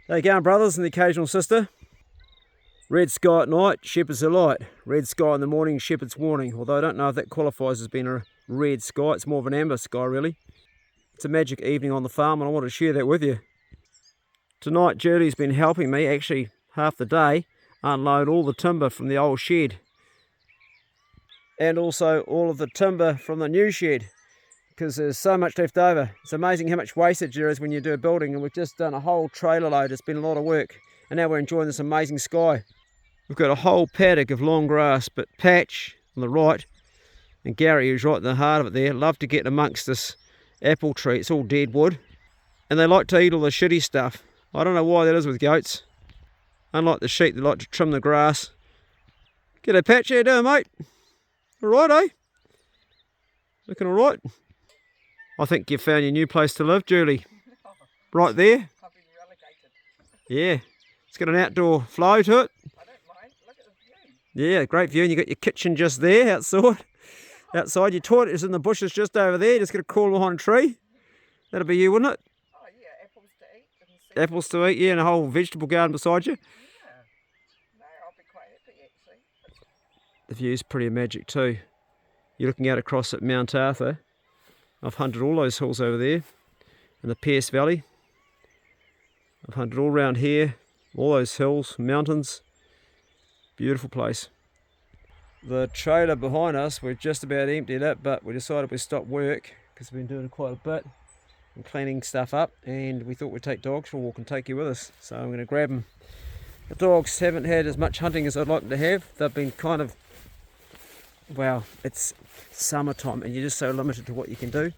There you go, brothers and the occasional sister. Red sky at night, shepherd's delight. Red sky in the morning, shepherd's warning. Although I don't know if that qualifies as being a red sky. It's more of an amber sky, really. It's a magic evening on the farm, and I wanted to share that with you. Tonight, Julie's been helping me, actually half the day, unload all the timber from the old shed. And also all of the timber from the new shed, because there's so much left over. It's amazing how much wastage there is when you do a building, and we've just done a whole trailer load. It's been a lot of work, and now we're enjoying this amazing sky. We've got a whole paddock of long grass, but Patch on the right and Gary, who's right in the heart of it there, love to get amongst this apple tree. It's all dead wood, and they like to eat all the shitty stuff. I don't know why that is with goats. Unlike the sheep, they like to trim the grass. G'day Patch, how you doing, mate? Alright, eh? Looking alright? I think you've found your new place to live, Julie. Right there? I've been relegated. Yeah. It's got an outdoor flow to it. I don't mind. Look at the view. Yeah, great view. And you got your kitchen just there outside. Outside, your toilet is in the bushes just over there. Just got to crawl behind a tree. That'll be you, wouldn't it? Oh yeah, apples to eat. Apples to eat, yeah, and a whole vegetable garden beside you. Yeah. No, I'll be quite happy actually. The view's pretty magic too. You're looking out across at Mount Arthur. I've hunted all those hills over there in the Pierce Valley. I've hunted all around here, all those hills, mountains. Beautiful place. The trailer behind us, we're just about emptied it, but we decided we'd stop work because we've been doing quite a bit and cleaning stuff up, and we thought we'd take dogs for a walk and take you with us. So I'm going to grab them. The dogs haven't had as much hunting as I'd like them to have. They've been kind of, well, it's summertime and you're just so limited to what you can do,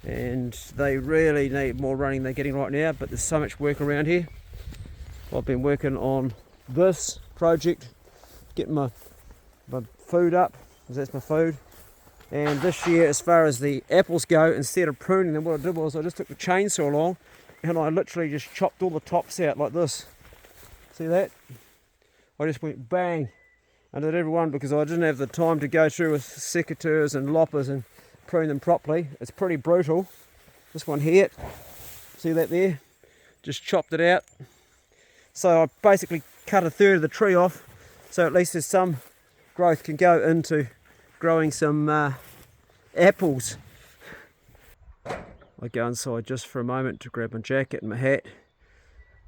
and they really need more running than they're getting right now, but there's so much work around here. I've been working on this project, getting my food up, because that's my food. And this year, as far as the apples go, instead of pruning them, what I did was I just took the chainsaw along and I literally just chopped all the tops out like this. See that? I just went bang. I did every one because I didn't have the time to go through with secateurs and loppers and prune them properly. It's pretty brutal. This one here, see that there? Just chopped it out. So I basically cut a third of the tree off, so at least there's some growth can go into growing some apples. I go inside just for a moment to grab my jacket and my hat,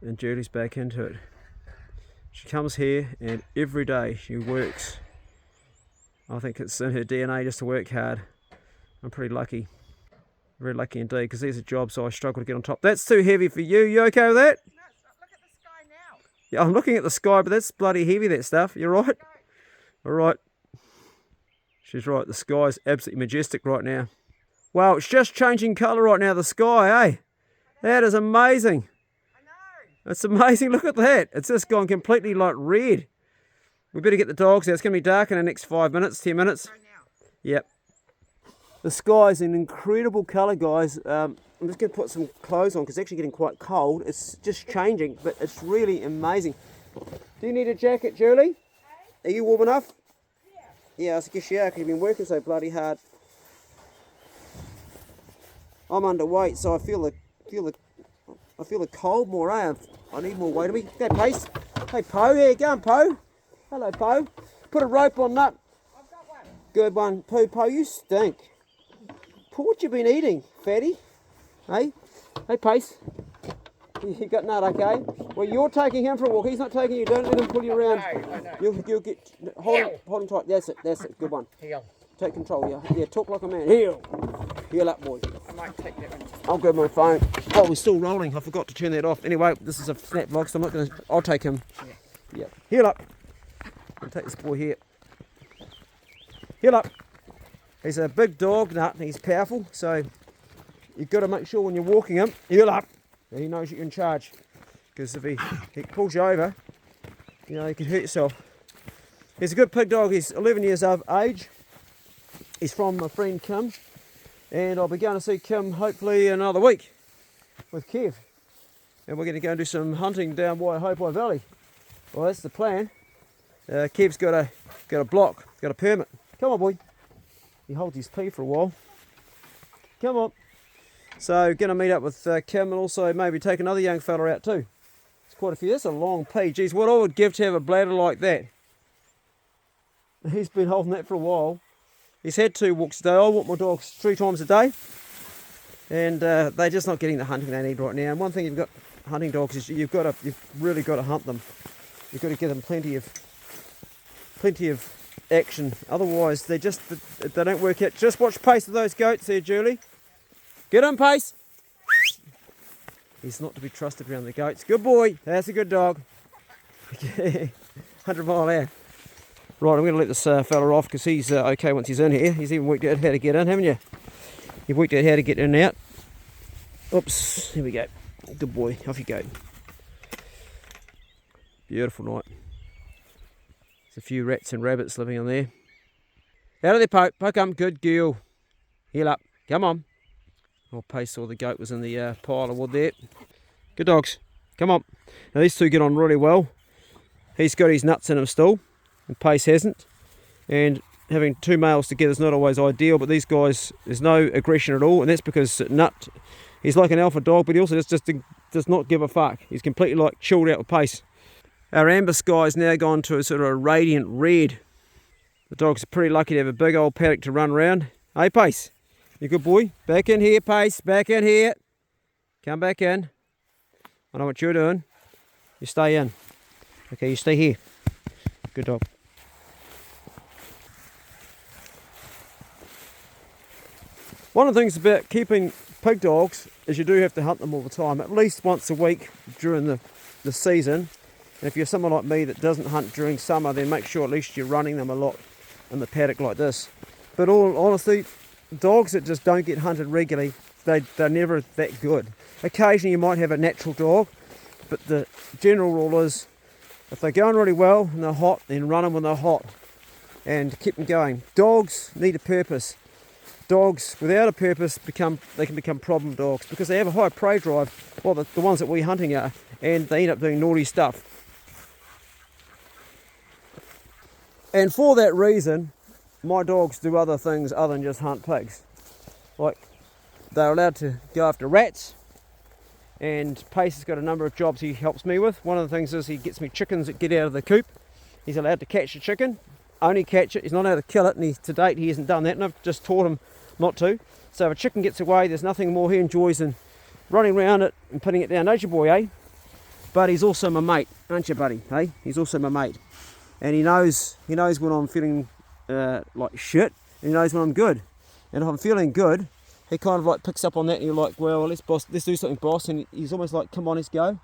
and Julie's back into it. She comes here and every day she works. I think it's in her DNA just to work hard. I'm pretty lucky. Very lucky indeed, because these are jobs I struggle to get on top. That's too heavy for you. You okay with that? No, look at the sky now. Yeah, I'm looking at the sky, but that's bloody heavy, that stuff. You're right? Alright. She's right. The sky's absolutely majestic right now. Wow, it's just changing colour right now, the sky, eh? That is amazing. I know. It's amazing. Look at that. It's just gone completely like red. We better get the dogs out. It's going to be dark in the next 5 minutes, 10 minutes. Right now. Yep. The sky's an incredible colour, guys. I'm just going to put some clothes on because it's actually getting quite cold. It's just changing, but it's really amazing. Do you need a jacket, Julie? Are you warm enough? Yeah, I guess you are, because you've been working so bloody hard. I'm underweight, so I feel the cold more, eh? I need more weight on me. Go, Pace. Hey, Poe. Yeah, go on, Poe. Hello, Poe. Put a rope on that. I've got one. Good one. Poe, you stink. What you been eating, fatty? Hey? Hey, Pace. You got nut, okay? Well, you're taking him for a walk. He's not taking you. Don't let him pull you around. I know. You'll get... Hold him tight. That's it. Good one. Heel. Take control, yeah. Yeah, talk like a man. Heel up, boy. I might take that one. I'll grab my phone. Oh, we're still rolling. I forgot to turn that off. Anyway, this is a snap vlog, so I'm not going to... I'll take him. Yeah. Heel up. I'll take this boy here. Heel up. He's a big dog, nut, and he's powerful, so you've got to make sure when you're walking him, heel up. He knows you're in charge, because if he pulls you over, you know, you can hurt yourself. He's a good pig dog. He's 11 years of age. He's from my friend Kim, and I'll be going to see Kim hopefully in another week with Kev, and we're going to go and do some hunting down Waihopai Valley. Well, that's the plan. Kev's got a block, got a permit. Come on, boy. He holds his pee for a while. Come on. So, going to meet up with Kim and also maybe take another young fella out too. It's quite a few. That's a long pee. Geez, what I would give to have a bladder like that. He's been holding that for a while. He's had 2 walks a day. I walk my dogs 3 times a day. And they're just not getting the hunting they need right now. And one thing you've got hunting dogs is you've really got to hunt them. You've got to give them plenty of action. Otherwise, they don't work out. Just watch pace of those goats there, Julie. Get on, Pace. He's not to be trusted around the goats. Good boy. That's a good dog. 100 mile an hour. Right, I'm going to let this fella off because he's okay once he's in here. He's even worked out how to get in, haven't you? You've worked out how to get in and out. Oops, here we go. Good boy, off you go. Beautiful night. There's a few rats and rabbits living in there. Out of there, Poke. Poke up. Good girl. Heel up. Come on. Oh, Pace saw the goat was in the pile of wood there. Good dogs. Come on. Now these 2 get on really well. He's got his nuts in him still, and Pace hasn't. And having 2 males together is not always ideal, but these guys, there's no aggression at all, and that's because Nut, he's like an alpha dog, but he also just does not give a fuck. He's completely like chilled out with Pace. Our amber sky's now gone to a sort of a radiant red. The dogs are pretty lucky to have a big old paddock to run around. Hey, Pace, you good boy? Back in here, Pace, back in here. Come back in. I know what you're doing. You stay in. Okay, you stay here. Good dog. One of the things about keeping pig dogs is you do have to hunt them all the time, at least once a week during the season. And if you're someone like me that doesn't hunt during summer, then make sure at least you're running them a lot in the paddock like this. But all honestly, dogs that just don't get hunted regularly, they're never that good. Occasionally you might have a natural dog, but the general rule is if they're going really well and they're hot, then run them when they're hot and keep them going. Dogs need a purpose. Dogs without a purpose can become problem dogs because they have a high prey drive, well the ones that we're hunting are, and they end up doing naughty stuff. And for that reason, my dogs do other things other than just hunt pigs. Like, they're allowed to go after rats, and Pace has got a number of jobs he helps me with. One of the things is he gets me chickens that get out of the coop. He's allowed to catch a chicken, only catch it. He's not allowed to kill it, and to date he hasn't done that, and I've just taught him not to. So if a chicken gets away, there's nothing more he enjoys than running around it and putting it down. Don't you, boy, eh? But he's also my mate, aren't you, buddy? Hey, he's also my mate, and he knows when I'm feeling like shit, and he knows when I'm good. And if I'm feeling good, he kind of like picks up on that, and you're like, well, let's do something, boss. And he's almost like, come on, let's go.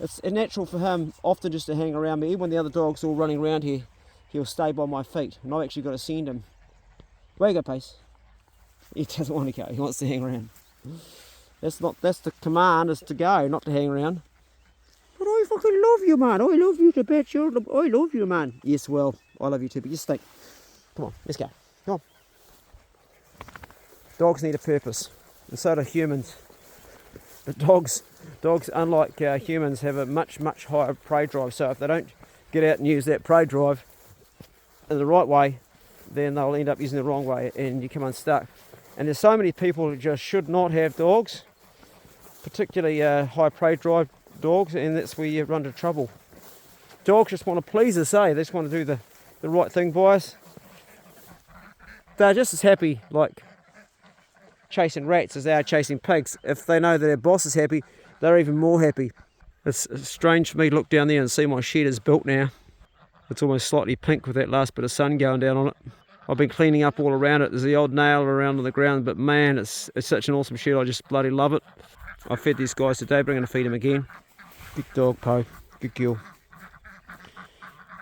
It's natural for him often just to hang around me. Even when the other dog's all running around here, he'll stay by my feet, and I've actually got to send him. Where you go, Pace? He doesn't want to go. He wants to hang around. That's the command, is to go, not to hang around. But I fucking love you, man. I love you to bet you. I love you, man. Yes, well, I love you too, but you stink. Come on, let's go. Come on. Dogs need a purpose, and so do humans. But dogs, unlike humans, have a much higher prey drive. So if they don't get out and use that prey drive in the right way, then they'll end up using it the wrong way, and you come unstuck. And there's so many people who just should not have dogs, particularly high prey drive dogs, and that's where you run into trouble. Dogs just want to please us, eh? They just want to do the right thing by us. They're just as happy like chasing rats as they are chasing pigs. If they know that their boss is happy, they're even more happy. It's strange for me to look down there and see my shed is built now. It's almost slightly pink with that last bit of sun going down on it. I've been cleaning up all around it. There's the old nail around on the ground, but man, it's such an awesome shed. I just bloody love it. I fed these guys today, but I'm going to feed them again. Good dog, Poe. Good girl.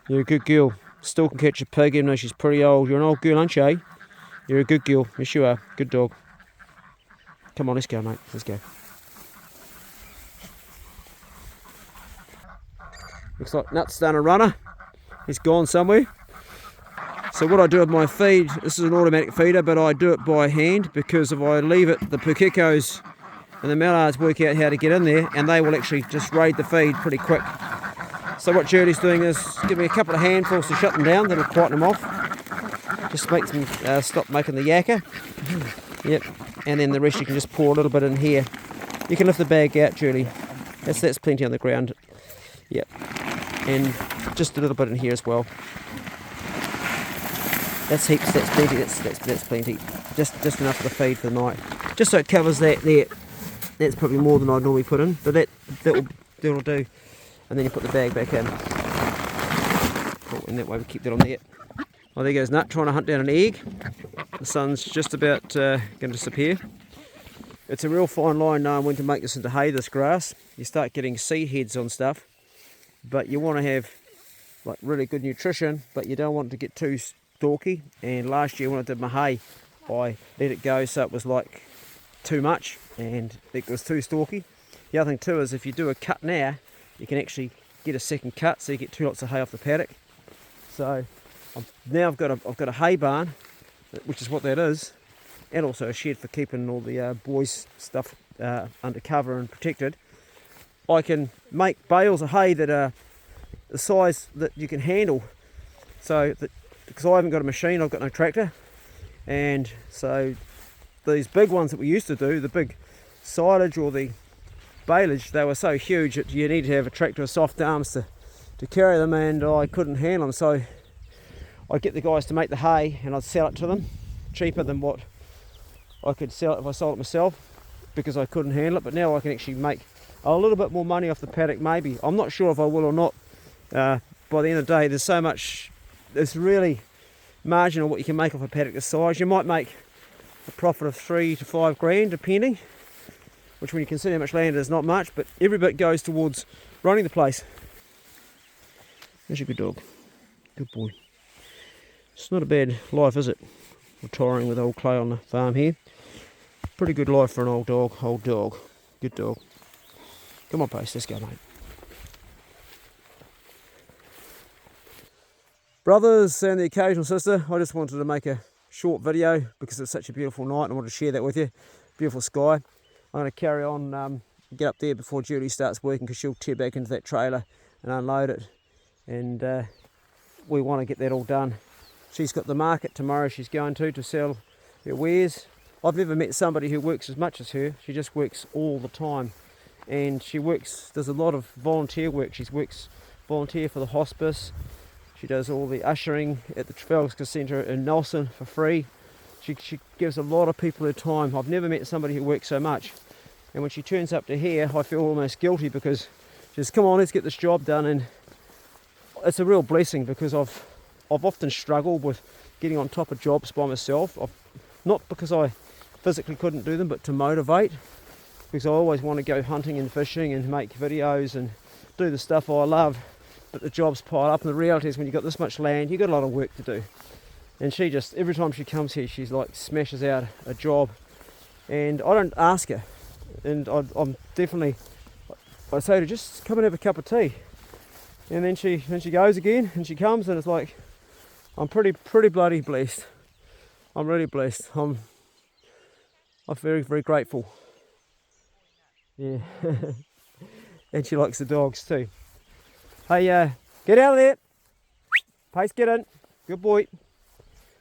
You're a good girl. Still can catch a pig even though she's pretty old. You're an old girl, aren't you, eh? You're a good girl. Yes, you are. Good dog. Come on, let's go, mate. Let's go. Looks like Nut's done a runner. He's gone somewhere. So what I do with my feed, this is an automatic feeder, but I do it by hand, because if I leave it, the pukekos and the mallards work out how to get in there, and they will actually just raid the feed pretty quick. So what Julie's doing is giving me a couple of handfuls to shut them down, that'll quieten them off. Just makes them stop making the yakka. Yep. And then the rest you can just pour a little bit in here. You can lift the bag out, Julie. That's plenty on the ground. Yep. And just a little bit in here as well. That's heaps, that's plenty, that's plenty. Just enough for the feed for the night. Just so it covers that there. That's probably more than I'd normally put in, but that'll do. And then you put the bag back in. Cool, and that way we keep that on there. Well, there goes Nut trying to hunt down an egg. The sun's just about going to disappear. It's a real fine line knowing when to make this into hay, this grass. You start getting seed heads on stuff, but you want to have like really good nutrition, but you don't want it to get too stalky. And last year when I did my hay, I let it go so it was like too much and it was too stalky. The other thing too is if you do a cut now, you can actually get a second cut, so you get 2 lots of hay off the paddock. So now I've got a hay barn, which is what that is, and also a shed for keeping all the boys' stuff under cover and protected. I can make bales of hay that are the size that you can handle. So that, because I haven't got a machine, I've got no tractor, and so these big ones that we used to do, the big silage or the baleage, they were so huge that you need to have a tractor with soft arms to carry them, and I couldn't handle them. So I'd get the guys to make the hay and I'd sell it to them cheaper than what I could sell it if I sold it myself, because I couldn't handle it. But now I can actually make a little bit more money off the paddock, maybe. I'm not sure if I will or not. By the end of the day, there's so much, it's really marginal what you can make off a paddock this size. You might make a profit of 3 to 5 grand depending, which when you consider how much land is not much, but every bit goes towards running the place. There's a good dog, good boy. It's not a bad life, is it? Retiring with old Clay on the farm here. Pretty good life for an old dog, good dog. Come on, Pace, let's go, mate. Brothers and the occasional sister, I just wanted to make a short video because it's such a beautiful night and I wanted to share that with you. Beautiful sky. I'm going to carry on, get up there before Julie starts working, because she'll tear back into that trailer and unload it. And we want to get that all done. She's got the market tomorrow she's going to sell her wares. I've never met somebody who works as much as her. She just works all the time. And she does a lot of volunteer work. She works volunteer for the hospice. She does all the ushering at the Trafalgar Centre in Nelson for free. She gives a lot of people her time. I've never met somebody who works so much. And when she turns up to here, I feel almost guilty, because she says, come on, let's get this job done. And it's a real blessing, because I've often struggled with getting on top of jobs by myself. Not because I physically couldn't do them, but to motivate, because I always want to go hunting and fishing and make videos and do the stuff I love, but the jobs pile up. And the reality is, when you've got this much land, you've got a lot of work to do. And she just, every time she comes here, she's like smashes out a job, and I don't ask her. And I'm definitely, I say to her, just come and have a cup of tea. And then she goes again, and she comes, and it's like, I'm pretty bloody blessed. I'm really blessed. I'm very, very grateful. Yeah. And she likes the dogs too. Hey, get out of there. Pace, get in. Good boy.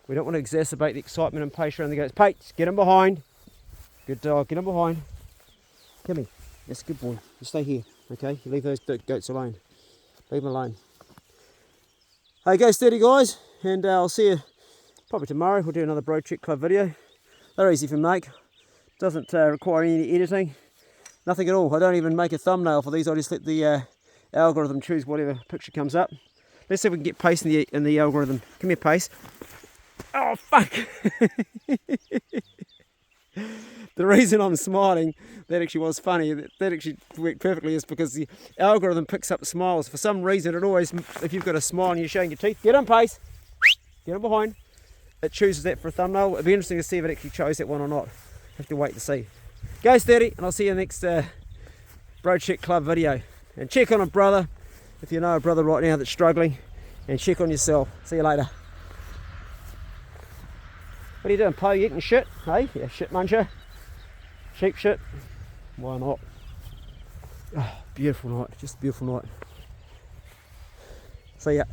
We don't want to exacerbate the excitement and Pace around the goats. Pace, get in behind. Good dog, get in behind. Come here. That's a good boy. You stay here, okay? You leave those goats alone. Leave them alone. Hey, go steady, guys. And I'll see you probably tomorrow. We'll do another Bro Check Club video. They're easy to make. Doesn't require any editing. Nothing at all. I don't even make a thumbnail for these. I just let the algorithm choose whatever picture comes up. Let's see if we can get Pace in the algorithm. Come here, Pace. Oh, fuck! The reason I'm smiling, that actually was funny, that actually worked perfectly, is because the algorithm picks up smiles. For some reason, it always, if you've got a smile and you're showing your teeth, get in, Pace! Get in behind. It chooses that for a thumbnail. It'd be interesting to see if it actually chose that one or not. Have to wait to see. Go steady, and I'll see you in the next Bro Check Club video. And check on a brother, if you know a brother right now that's struggling, and check on yourself. See you later. What are you doing, Poe? You eating shit? Hey? Yeah, shit muncher. Sheep shit. Why not? Oh, beautiful night. Just a beautiful night. See ya.